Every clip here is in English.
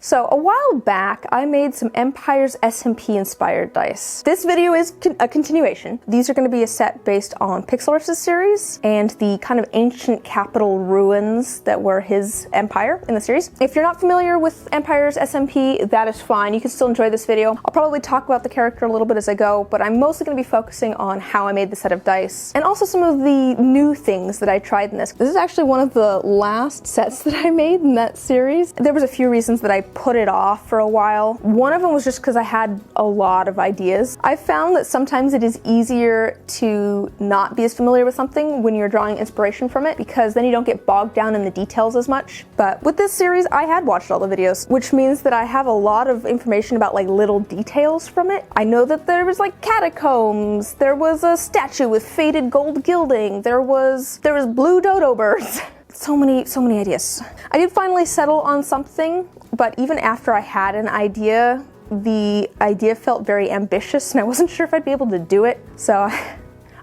So a while back, I made some Empires SMP inspired dice. This video is a continuation. These are going to be a set based on Pixel series and the kind of ancient capital ruins that were his empire in the series. If you're not familiar with Empires SMP, that is fine. You can still enjoy this video. I'll probably talk about the character a little bit as I go, but I'm mostly going to be focusing on how I made the set of dice and also some of the new things that I tried in this. This is actually one of the last sets that I made in that series. There was a few reasons that I put it off for a while. One of them was just because I had a lot of ideas. I found that sometimes it is easier to not be as familiar with something when you're drawing inspiration from it, because then you don't get bogged down in the details as much. But with this series, I had watched all the videos, which means that I have a lot of information about like little details from it. I know that there was like catacombs, there was a statue with faded gold gilding, there was blue dodo birds. So many ideas. I did finally settle on something, but even after I had an idea, the idea felt very ambitious and I wasn't sure if I'd be able to do it. So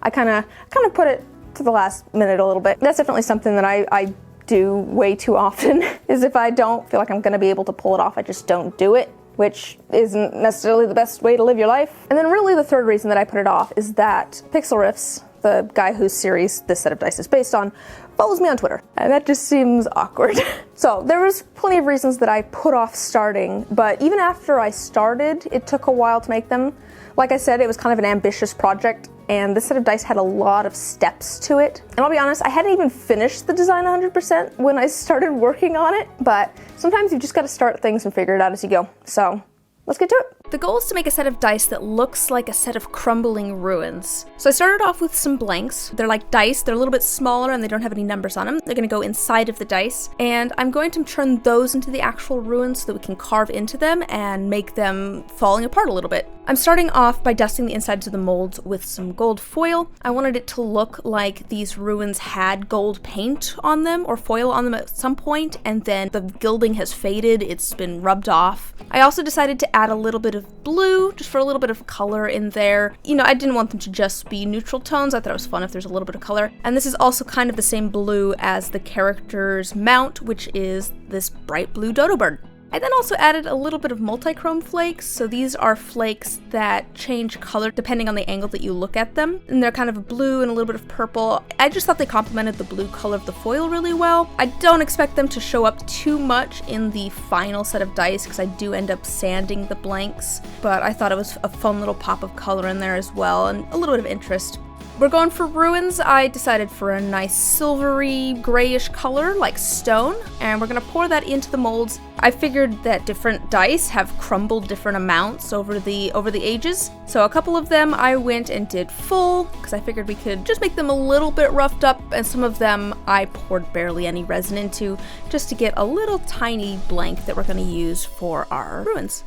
I kind of put it to the last minute a little bit. That's definitely something that I do way too often, is if I don't feel like I'm gonna be able to pull it off, I just don't do it, which isn't necessarily the best way to live your life. And then really the third reason that I put it off is that Pixel, the guy whose series this set of dice is based on, follows me on Twitter, and that just seems awkward. So there was plenty of reasons that I put off starting, but even after I started, it took a while to make them. Like I said, it was kind of an ambitious project, and this set of dice had a lot of steps to it. And I'll be honest, I hadn't even finished the design 100% when I started working on it, but sometimes you just gotta start things and figure it out as you go. So let's get to it. The goal is to make a set of dice that looks like a set of crumbling ruins. So I started off with some blanks. They're like dice, they're a little bit smaller and they don't have any numbers on them. They're gonna go inside of the dice, and I'm going to turn those into the actual ruins so that we can carve into them and make them falling apart a little bit. I'm starting off by dusting the insides of the molds with some gold foil. I wanted it to look like these ruins had gold paint on them or foil on them at some point, and then the gilding has faded, it's been rubbed off. I also decided to add a little bit of blue, just for a little bit of color in there. You know, I didn't want them to just be neutral tones. I thought it was fun if there's a little bit of color. And this is also kind of the same blue as the character's mount, which is this bright blue dodo bird. I then also added a little bit of multi-chrome flakes. So these are flakes that change color depending on the angle that you look at them. And they're kind of blue and a little bit of purple. I just thought they complemented the blue color of the foil really well. I don't expect them to show up too much in the final set of dice because I do end up sanding the blanks. But I thought it was a fun little pop of color in there as well, and a little bit of interest. We're going for ruins. I decided for a nice silvery grayish color like stone, and we're gonna pour that into the molds. I figured that different dice have crumbled different amounts over the ages. So a couple of them I went and did full because I figured we could just make them a little bit roughed up, and some of them I poured barely any resin into just to get a little tiny blank that we're gonna use for our ruins.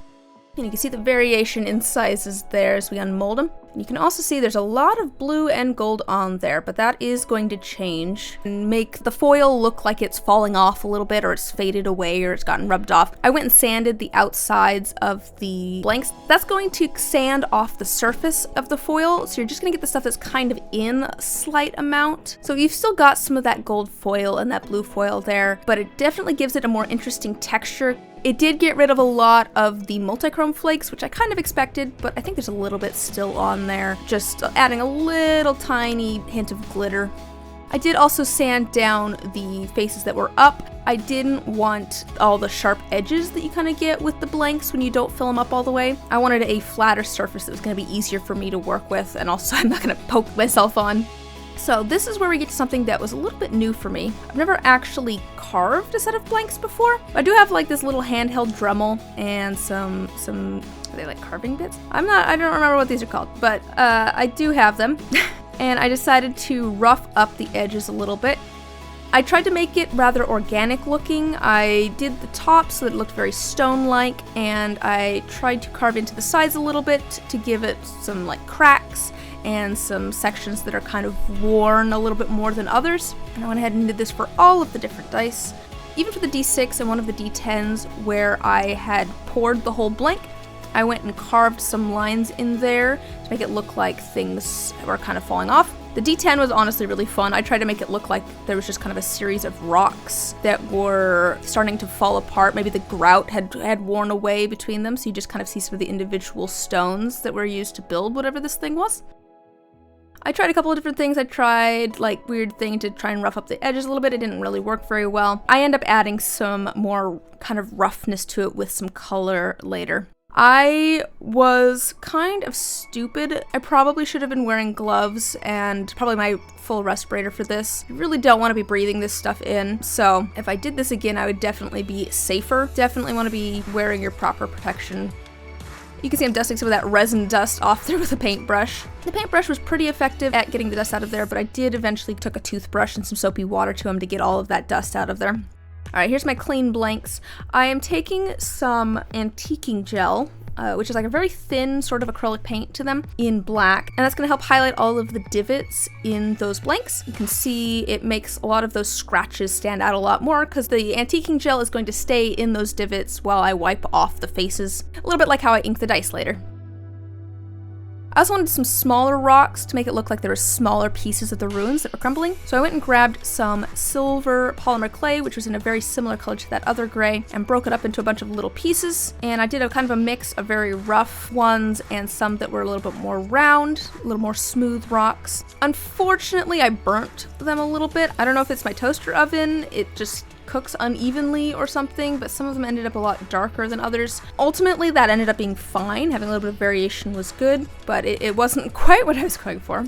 And you can see the variation in sizes there as we unmold them. You can also see there's a lot of blue and gold on there, but that is going to change and make the foil look like it's falling off a little bit, or it's faded away, or it's gotten rubbed off. I went and sanded the outsides of the blanks. That's going to sand off the surface of the foil, so you're just gonna get the stuff that's kind of in a slight amount. So you've still got some of that gold foil and that blue foil there, but it definitely gives it a more interesting texture. It did get rid of a lot of the multi-chrome flakes, which I kind of expected, but I think there's a little bit still on there, just adding a little tiny hint of glitter. I did also sand down the faces that were up. I didn't want all the sharp edges that you kind of get with the blanks when you don't fill them up all the way. I wanted a flatter surface that was going to be easier for me to work with, and also I'm not going to poke myself on. So this is where we get to something that was a little bit new for me. I've never actually carved a set of blanks before. I do have like this little handheld Dremel and some are they like carving bits? I don't remember what these are called, but I do have them. And I decided to rough up the edges a little bit. I tried to make it rather organic looking. I did the top so that it looked very stone-like, and I tried to carve into the sides a little bit to give it some like cracks and some sections that are kind of worn a little bit more than others. And I went ahead and did this for all of the different dice. Even for the D6 and one of the D10s where I had poured the whole blank, I went and carved some lines in there to make it look like things were kind of falling off. The D10 was honestly really fun. I tried to make it look like there was just kind of a series of rocks that were starting to fall apart. Maybe the grout had worn away between them, so you just kind of see some of the individual stones that were used to build whatever this thing was. I tried a couple of different things. I tried like weird thing to try and rough up the edges a little bit. It didn't really work very well. I end up adding some more kind of roughness to it with some color later. I was kind of stupid. I probably should have been wearing gloves and probably my full respirator for this. I really don't want to be breathing this stuff in, so if I did this again, I would definitely be safer. Definitely want to be wearing your proper protection. You can see I'm dusting some of that resin dust off there with a paintbrush. The paintbrush was pretty effective at getting the dust out of there, but I did eventually took a toothbrush and some soapy water to them to get all of that dust out of there. Alright, here's my clean blanks. I am taking some antiquing gel, which is like a very thin sort of acrylic paint to them in black, and that's going to help highlight all of the divots in those blanks. You can see it makes a lot of those scratches stand out a lot more because the antiquing gel is going to stay in those divots while I wipe off the faces, a little bit like how I ink the dice later. I also wanted some smaller rocks to make it look like there were smaller pieces of the ruins that were crumbling. So I went and grabbed some silver polymer clay, which was in a very similar color to that other gray, and broke it up into a bunch of little pieces. And I did a kind of a mix of very rough ones and some that were a little bit more round, a little more smooth rocks. Unfortunately, I burnt them a little bit. I don't know if it's my toaster oven. It just cooks unevenly or something, but some of them ended up a lot darker than others. Ultimately, that ended up being fine. Having a little bit of variation was good, but it wasn't quite what I was going for.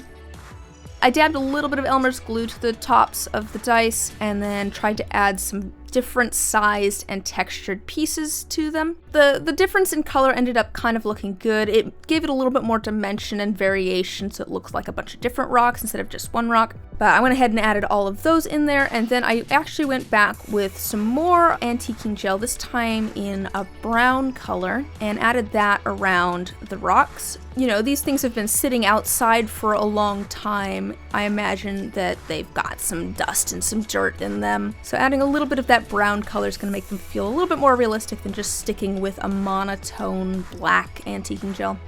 I dabbed a little bit of Elmer's glue to the tops of the dice and then tried to add some different sized and textured pieces to them. The difference in color ended up kind of looking good. It gave it a little bit more dimension and variation, so it looks like a bunch of different rocks instead of just one rock. But I went ahead and added all of those in there, and then I actually went back with some more antiquing gel, this time in a brown color, and added that around the rocks. You know, these things have been sitting outside for a long time. I imagine that they've got some dust and some dirt in them. So adding a little bit of that brown color is going to make them feel a little bit more realistic than just sticking with a monotone black antiquing gel.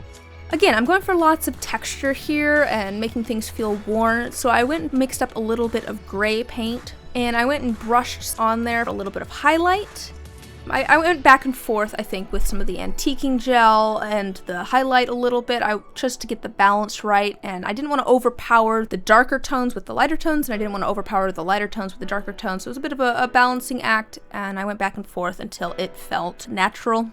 Again, I'm going for lots of texture here and making things feel worn, so I went and mixed up a little bit of gray paint, and I went and brushed on there a little bit of highlight. I went back and forth, I think, with some of the antiquing gel and the highlight a little bit, just to get the balance right, and I didn't want to overpower the darker tones with the lighter tones, and I didn't want to overpower the lighter tones with the darker tones, so it was a bit of a balancing act, and I went back and forth until it felt natural.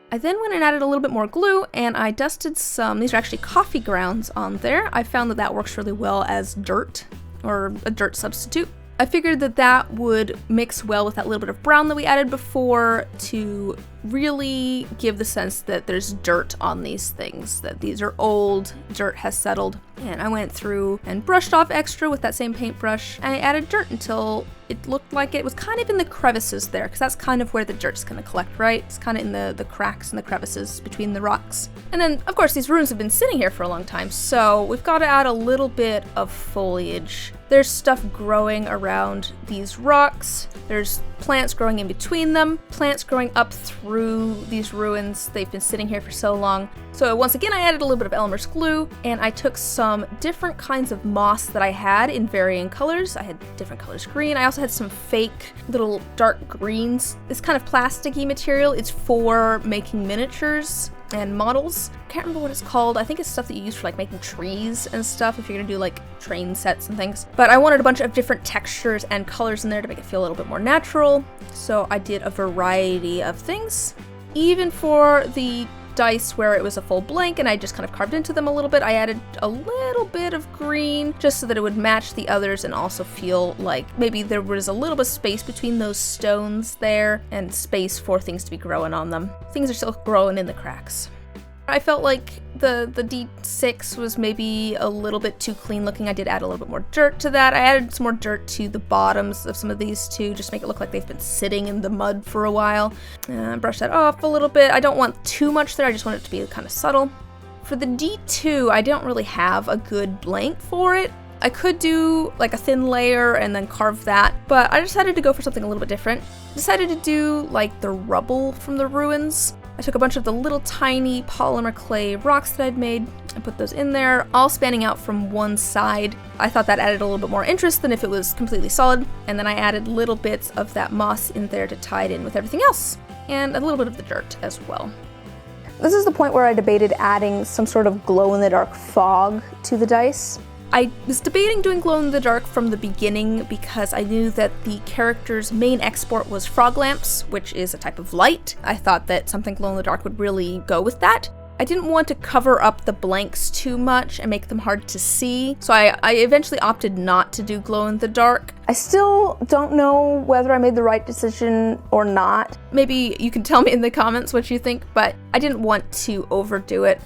I then went and added a little bit more glue, and I dusted some, these are actually coffee grounds on there. I found that that works really well as dirt, or a dirt substitute. I figured that that would mix well with that little bit of brown that we added before to really give the sense that there's dirt on these things, that these are old, dirt has settled. And I went through and brushed off extra with that same paintbrush, and I added dirt until it looked like it was kind of in the crevices there, because that's kind of where the dirt's going to collect, right? It's kind of in the cracks and the crevices between the rocks. And then, of course, these ruins have been sitting here for a long time, so we've got to add a little bit of foliage. There's stuff growing around these rocks. There's plants growing in between them, plants growing up through these ruins. They've been sitting here for so long. So once again, I added a little bit of Elmer's glue, and I took some different kinds of moss that I had in varying colors. I had different colors green. I also had some fake little dark greens. This kind of plasticky material is for making miniatures and models. I can't remember what it's called. I think it's stuff that you use for like making trees and stuff if you're gonna do like train sets and things. But I wanted a bunch of different textures and colors in there to make it feel a little bit more natural. So I did a variety of things. Even for the dice where it was a full blank and I just kind of carved into them a little bit, I added a little bit of green just so that it would match the others and also feel like maybe there was a little bit of space between those stones there and space for things to be growing on them. Things are still growing in the cracks. I felt like the D6 was maybe a little bit too clean looking. I did add a little bit more dirt to that. I added some more dirt to the bottoms of some of these too, just to make it look like they've been sitting in the mud for a while. Brush that off a little bit. I don't want too much there, I just want it to be kind of subtle. For the D2, I don't really have a good blank for it. I could do like a thin layer and then carve that, but I decided to go for something a little bit different. Decided to do like the rubble from the ruins. I took a bunch of the little tiny polymer clay rocks that I'd made and put those in there, all spanning out from one side. I thought that added a little bit more interest than if it was completely solid, and then I added little bits of that moss in there to tie it in with everything else, and a little bit of the dirt as well. This is the point where I debated adding some sort of glow-in-the-dark fog to the dice. I was debating doing glow-in-the-dark from the beginning because I knew that the character's main export was frog lamps, which is a type of light. I thought that something glow-in-the-dark would really go with that. I didn't want to cover up the blanks too much and make them hard to see, so I eventually opted not to do glow-in-the-dark. I still don't know whether I made the right decision or not. Maybe you can tell me in the comments what you think, but I didn't want to overdo it.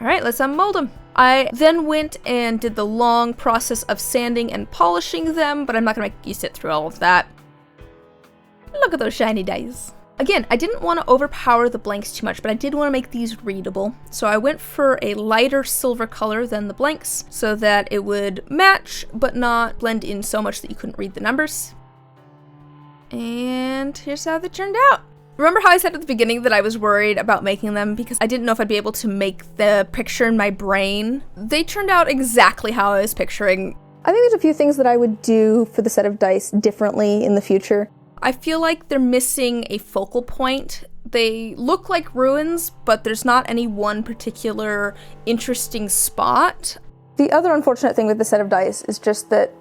All right, let's unmold them. I then went and did the long process of sanding and polishing them, but I'm not gonna make you sit through all of that. Look at those shiny dice. Again, I didn't want to overpower the blanks too much, but I did want to make these readable. So I went for a lighter silver color than the blanks so that it would match, but not blend in so much that you couldn't read the numbers. And here's how they turned out. Remember how I said at the beginning that I was worried about making them because I didn't know if I'd be able to make the picture in my brain? They turned out exactly how I was picturing. I think there's a few things that I would do for the set of dice differently in the future. I feel like they're missing a focal point. They look like ruins, but there's not any one particular interesting spot. The other unfortunate thing with the set of dice is just that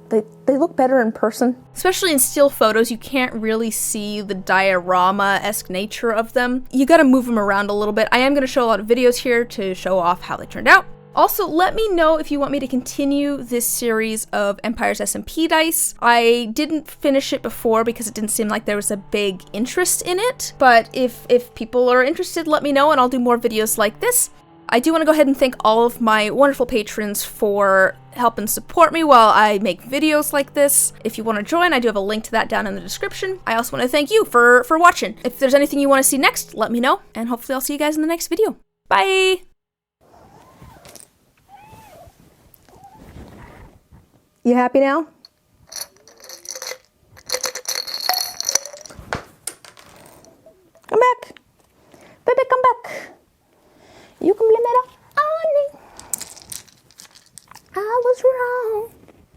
they look better in person. Especially in still photos, you can't really see the diorama-esque nature of them. You gotta move them around a little bit. I am gonna show a lot of videos here to show off how they turned out. Also, let me know if you want me to continue this series of Empires SMP dice. I didn't finish it before because it didn't seem like there was a big interest in it, but if people are interested, let me know and I'll do more videos like this. I do want to go ahead and thank all of my wonderful patrons for helping support me while I make videos like this. If you want to join, I do have a link to that down in the description. I also want to thank you for watching. If there's anything you want to see next, let me know, and hopefully I'll see you guys in the next video. Bye! You happy now?